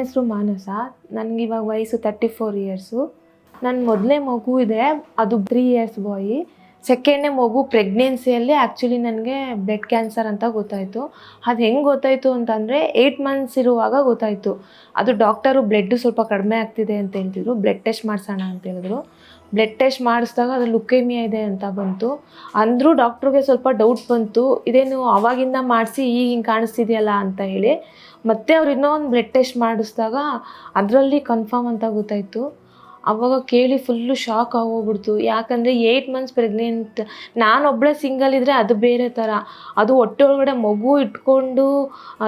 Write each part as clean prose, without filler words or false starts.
ಹೆಸರು ಮಾನಸ. ನನಗಿವಾಗ ವಯಸ್ಸು 34 ಇಯರ್ಸು. ನನ್ನ ಮೊದಲನೇ ಮಗು ಇದೆ, ಅದು 3 ಇಯರ್ಸ್ ಬಾಯ್. ಸೆಕೆಂಡ್ನೇ ಮಗು ಪ್ರೆಗ್ನೆನ್ಸಿಯಲ್ಲಿ ಆ್ಯಕ್ಚುಲಿ ನನಗೆ ಬ್ಲಡ್ ಕ್ಯಾನ್ಸರ್ ಅಂತ ಗೊತ್ತಾಯಿತು. ಅದು ಹೆಂಗೆ ಗೊತ್ತಾಯಿತು ಅಂತಂದರೆ 8 ಮಂತ್ಸ್ ಇರುವಾಗ ಗೊತ್ತಾಯಿತು. ಅದು ಡಾಕ್ಟರು ಬ್ಲಡ್ಡು ಸ್ವಲ್ಪ ಕಡಿಮೆ ಆಗ್ತಿದೆ ಅಂತ ಹೇಳ್ತಿದ್ರು. ಬ್ಲಡ್ ಟೆಸ್ಟ್ ಮಾಡಿಸೋಣ ಅಂತ ಹೇಳಿದ್ರು. ಬ್ಲಡ್ ಟೆಸ್ಟ್ ಮಾಡಿಸಿದಾಗ ಅದು ಲುಕೇಮಿಯಾ ಇದೆ ಅಂತ ಬಂತು. ಅಂದರೂ ಡಾಕ್ಟ್ರಿಗೆ ಸ್ವಲ್ಪ ಡೌಟ್ ಬಂತು, ಇದೇನು ಆವಾಗಿಂದ ಮಾಡಿಸಿ ಈಗ ಹಿಂಗೆ ಕಾಣಿಸ್ತಿದೆಯಲ್ಲ ಅಂತ ಹೇಳಿ. ಮತ್ತು ಅವ್ರು ಇನ್ನೊಂದು ಬ್ಲಡ್ ಟೆಸ್ಟ್ ಮಾಡಿಸಿದಾಗ ಅದರಲ್ಲಿ ಕನ್ಫರ್ಮ್ ಅಂತ ಗೊತ್ತಾಯಿತು. ಆವಾಗ ಕೇಳಿ ಫುಲ್ಲು ಶಾಕ್ ಆಗೋಗ್ಬಿಡ್ತು. ಯಾಕಂದರೆ 8 ಮಂತ್ಸ್ ಪ್ರೆಗ್ನೆಂಟ್, ನಾನೊಬ್ಬಳೇ ಸಿಂಗಲ್ ಇದ್ದರೆ ಅದು ಬೇರೆ ಥರ. ಅದು ಹೊಟ್ಟೆ ಒಳಗಡೆ ಮಗು ಇಟ್ಕೊಂಡು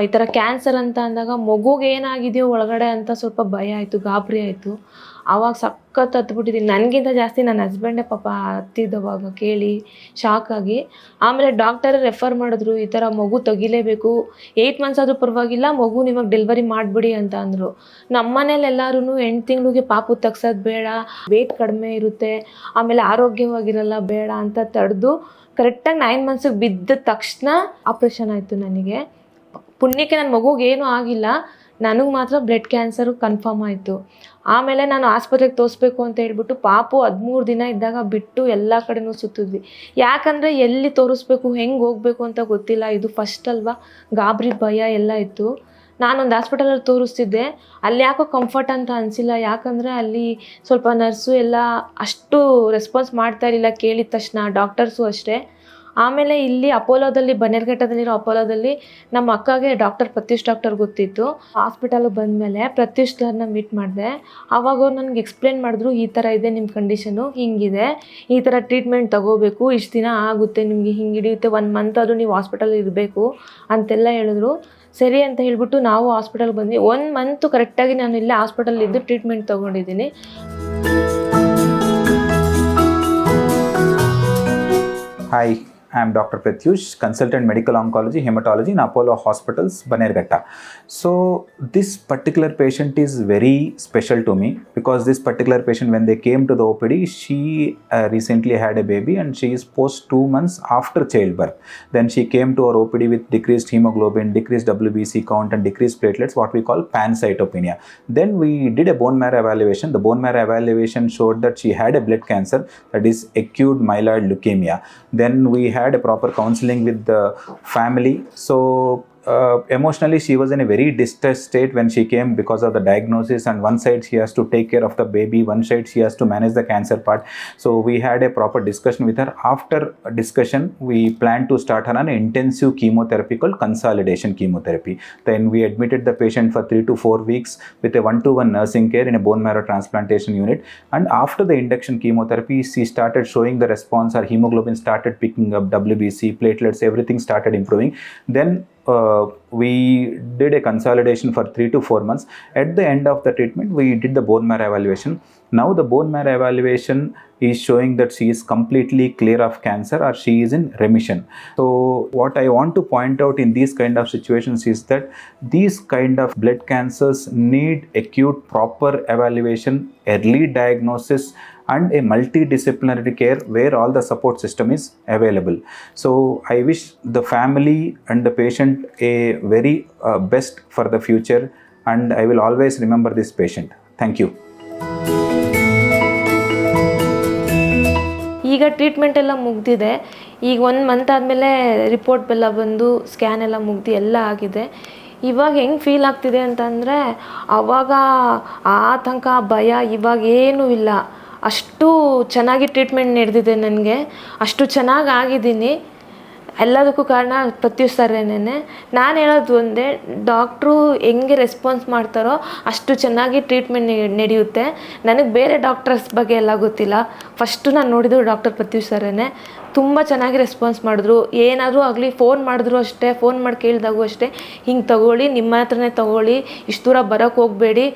ಈ ಥರ ಕ್ಯಾನ್ಸರ್ ಅಂತ ಅಂದಾಗ ಮಗುಗೆ ಏನಾಗಿದೆಯೋ ಒಳಗಡೆ ಅಂತ ಸ್ವಲ್ಪ ಭಯ ಆಯಿತು, ಗಾಬರಿ ಆಯಿತು. ಆವಾಗ ಸಖತ್ ಹತ್ಬಿಟ್ಟಿದ್ದೀನಿ. ನನಗಿಂತ ಜಾಸ್ತಿ ನನ್ನ ಹಸ್ಬೆಂಡೇ ಪಾಪ ಹತ್ತಿದ್ದವಾಗ ಕೇಳಿ ಶಾಕಾಗಿ. ಆಮೇಲೆ ಡಾಕ್ಟರೇ ರೆಫರ್ ಮಾಡಿದ್ರು, ಈ ಥರ ಮಗು ತೆಗಿಲೇಬೇಕು, 8 ಮಂತ್ಸ್ ಆದರೂ ಪರವಾಗಿಲ್ಲ, ಮಗು ನಿಮಗೆ ಡೆಲಿವರಿ ಮಾಡಿಬಿಡಿ ಅಂತ ಅಂದರು. ನಮ್ಮ ಮನೇಲಿ ಎಲ್ಲರೂ 8 ತಿಂಗಳಿಗೆ ಪಾಪು ತೆಗ್ಸೋದು ಬೇಡ, ವೇಟ್ ಕಡಿಮೆ ಇರುತ್ತೆ, ಆಮೇಲೆ ಆರೋಗ್ಯವಾಗಿರಲ್ಲ, ಬೇಡ ಅಂತ ತಡೆದು ಕರೆಕ್ಟಾಗಿ 9 ಮಂತ್ಸಿಗೆ ಬಿದ್ದ ತಕ್ಷಣ ಆಪ್ರೇಷನ್ ಆಯಿತು ನನಗೆ. ಪುಣ್ಯಕ್ಕೆ ನನ್ನ ಮಗುಗೆ ಏನೂ ಆಗಿಲ್ಲ, ನನಗೆ ಮಾತ್ರ ಬ್ಲಡ್ ಕ್ಯಾನ್ಸರು ಕನ್ಫರ್ಮ್ ಆಯಿತು. ಆಮೇಲೆ ನಾನು ಆಸ್ಪತ್ರೆಗೆ ತೋರಿಸ್ಬೇಕು ಅಂತ ಹೇಳ್ಬಿಟ್ಟು ಪಾಪು 13 ದಿನ ಇದ್ದಾಗ ಬಿಟ್ಟು ಎಲ್ಲ ಕಡೆನೂ ಸುತ್ತಿದ್ವಿ. ಯಾಕಂದರೆ ಎಲ್ಲಿ ತೋರಿಸ್ಬೇಕು, ಹೆಂಗೆ ಹೋಗಬೇಕು ಅಂತ ಗೊತ್ತಿಲ್ಲ. ಇದು ಫಸ್ಟ್ ಅಲ್ವಾ, ಗಾಬರಿ ಭಯ ಎಲ್ಲ ಇತ್ತು. ನಾನೊಂದು ಹಾಸ್ಪಿಟಲಲ್ಲಿ ತೋರಿಸ್ತಿದ್ದೆ, ಅಲ್ಲಿ ಯಾಕೋ ಕಂಫರ್ಟ್ ಅಂತ ಅನಿಸಿಲ್ಲ. ಯಾಕಂದರೆ ಅಲ್ಲಿ ಸ್ವಲ್ಪ ನರ್ಸು ಎಲ್ಲ ಅಷ್ಟು ರೆಸ್ಪಾನ್ಸ್ ಮಾಡ್ತಾ ಇರಲಿಲ್ಲ ಕೇಳಿದ ತಕ್ಷಣ, ಡಾಕ್ಟರ್ಸು ಅಷ್ಟೇ. ಆಮೇಲೆ ಇಲ್ಲಿ ಅಪೋಲೋದಲ್ಲಿ, ಬನ್ನೇರುಘಟ್ಟದಲ್ಲಿರೋ ಅಪೋಲೋದಲ್ಲಿ ನಮ್ಮ ಅಕ್ಕಗೆ ಡಾಕ್ಟರ್ ಪ್ರತ್ಯೂಷ್ ಡಾಕ್ಟರ್ ಗೊತ್ತಿತ್ತು. ಹಾಸ್ಪಿಟಲಿಗೆ ಬಂದಮೇಲೆ ಪ್ರತ್ಯೂಷ್ ಸರ್ನ ಮೀಟ್ ಮಾಡಿದೆ. ಆವಾಗ ಅವ್ರು ನನಗೆ ಎಕ್ಸ್ಪ್ಲೇನ್ ಮಾಡಿದ್ರು, ಈ ಥರ ಇದೆ ನಿಮ್ಮ ಕಂಡೀಷನು, ಹಿಂಗಿದೆ, ಈ ಥರ ಟ್ರೀಟ್ಮೆಂಟ್ ತೊಗೋಬೇಕು, ಇಷ್ಟು ದಿನ ಆಗುತ್ತೆ ನಿಮಗೆ, ಹಿಂಗೆ ಹಿಡಿಯುತ್ತೆ, 1 ಮಂತ್ ಆದರೂ ನೀವು ಹಾಸ್ಪಿಟಲಲ್ಲಿ ಇರಬೇಕು ಅಂತೆಲ್ಲ ಹೇಳಿದ್ರು. ಸರಿ ಅಂತ ಹೇಳ್ಬಿಟ್ಟು ನಾವು ಹಾಸ್ಪಿಟಲ್ಗೆ ಬಂದ್ವಿ. 1 ಮಂತು ಕರೆಕ್ಟಾಗಿ ನಾನು ಇಲ್ಲೇ ಹಾಸ್ಪಿಟಲ್ ಇದ್ದು ಟ್ರೀಟ್ಮೆಂಟ್ ತೊಗೊಂಡಿದ್ದೀನಿ. Hi, I am Dr. Pratyush, Consultant Medical Oncology, Hematology in Apollo Hospitals, Bannarghetta. So this particular patient is very special to me because this particular patient, when they came to the OPD, she recently had a baby and she is post 2 months after childbirth. Then she came to our OPD with decreased hemoglobin, decreased WBC count and decreased platelets, what we call pancytopenia. Then we did a bone marrow evaluation. The bone marrow evaluation showed that she had a blood cancer, that is acute myeloid leukemia. Then we had a proper counseling with the family. So emotionally she was in a very distressed state when she came because of the diagnosis, and one side she has to take care of the baby, one side she has to manage the cancer part. So we had a proper discussion with her. After discussion we planned to start her on an intensive chemotherapy called consolidation chemotherapy. Then we admitted the patient for 3 to 4 weeks with a 1-to-1 nursing care in a bone marrow transplantation unit. And after the induction chemotherapy she started showing the response. Her hemoglobin started picking up, WBC, platelets, everything started improving. Then we did a consolidation for 3 to 4 months. At the end of the treatment we did the bone marrow evaluation. Now the bone marrow evaluation is showing that she is completely clear of cancer or she is in remission. So what I want to point out in these kind of situations is that these kind of blood cancers need acute proper evaluation, early diagnosis and a multidisciplinary care where all the support system is available. So I wish the family and the patient a very best for the future, and I will always remember this patient. Thank you. ಈಗ treatment ಎಲ್ಲ ಮುಗ್ದಿದೆ. ಈಗ 1 month ಆದಮೇಲೆ report ಎಲ್ಲ ಬಂದು scan ಎಲ್ಲ ಮುಗ್ದು ಎಲ್ಲ ಆಗಿದೆ. ಇವಾಗ ಹೆಂಗೆ ಫೀಲ್ ಆಗ್ತಿದೆ ಅಂತಂದರೆ, ಆವಾಗ ಆತಂಕ ಭಯ ಇವಾಗ ಏನೂ ಇಲ್ಲ. ಅಷ್ಟು ಚೆನ್ನಾಗಿ ಟ್ರೀಟ್ಮೆಂಟ್ ನಡೆದಿದೆ ನನಗೆ, ಅಷ್ಟು ಚೆನ್ನಾಗಿ ಆಗಿದ್ದೀನಿ. ಎಲ್ಲದಕ್ಕೂ ಕಾರಣ ಪ್ರತ್ಯೂಷ್ ಸರೇನೆ. ನಾನು ಹೇಳೋದು ಒಂದೇ, ಡಾಕ್ಟ್ರು ಹೆಂಗೆ ರೆಸ್ಪಾನ್ಸ್ ಮಾಡ್ತಾರೋ ಅಷ್ಟು ಚೆನ್ನಾಗಿ ಟ್ರೀಟ್ಮೆಂಟ್ ನಡೆಯುತ್ತೆ. ನನಗೆ ಬೇರೆ ಡಾಕ್ಟರ್ಸ್ ಬಗ್ಗೆ ಎಲ್ಲ ಗೊತ್ತಿಲ್ಲ. ಫಸ್ಟು ನಾನು ನೋಡಿದ್ದು ಡಾಕ್ಟರ್ ಪ್ರತ್ಯೂಷ್ ಸರೇನೆ. ತುಂಬ ಚೆನ್ನಾಗಿ ರೆಸ್ಪಾನ್ಸ್ ಮಾಡಿದ್ರು. ಏನಾದರೂ ಆಗಲಿ ಫೋನ್ ಮಾಡಿದ್ರು ಅಷ್ಟೇ, ಫೋನ್ ಮಾಡಿ ಕೇಳಿದಾಗೂ ಅಷ್ಟೇ, ಹಿಂಗೆ ತೊಗೊಳ್ಳಿ, ನಿಮ್ಮ ಹತ್ರನೇ ತೊಗೊಳ್ಳಿ, ಇಷ್ಟು ದೂರ ಬರೋಕ್ಕೆ ಹೋಗಬೇಡಿ,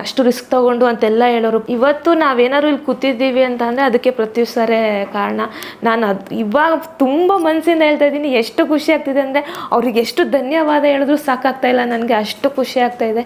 ಅಷ್ಟು ರಿಸ್ಕ್ ತೊಗೊಂಡು ಅಂತೆಲ್ಲ ಹೇಳೋರು. ಇವತ್ತು ನಾವೇನಾದ್ರು ಇಲ್ಲಿ ಕೂತಿದ್ದೀವಿ ಅಂತ ಅಂದರೆ ಅದಕ್ಕೆ ಪ್ರತ್ಯೂಷ್ ಸರೇ ಕಾರಣ. ನಾನು ಇವಾಗ ತುಂಬ ಮನಸ್ಸಿಂದ ಹೇಳ್ತಾ ಇದ್ದೀನಿ. ಎಷ್ಟು ಖುಷಿ ಆಗ್ತಿದೆ ಅಂದರೆ ಅವ್ರಿಗೆ ಎಷ್ಟು ಧನ್ಯವಾದ ಹೇಳಿದ್ರು ಸಾಕಾಗ್ತಾಯಿಲ್ಲ ನನಗೆ, ಅಷ್ಟು ಖುಷಿ ಆಗ್ತಾಯಿದೆ.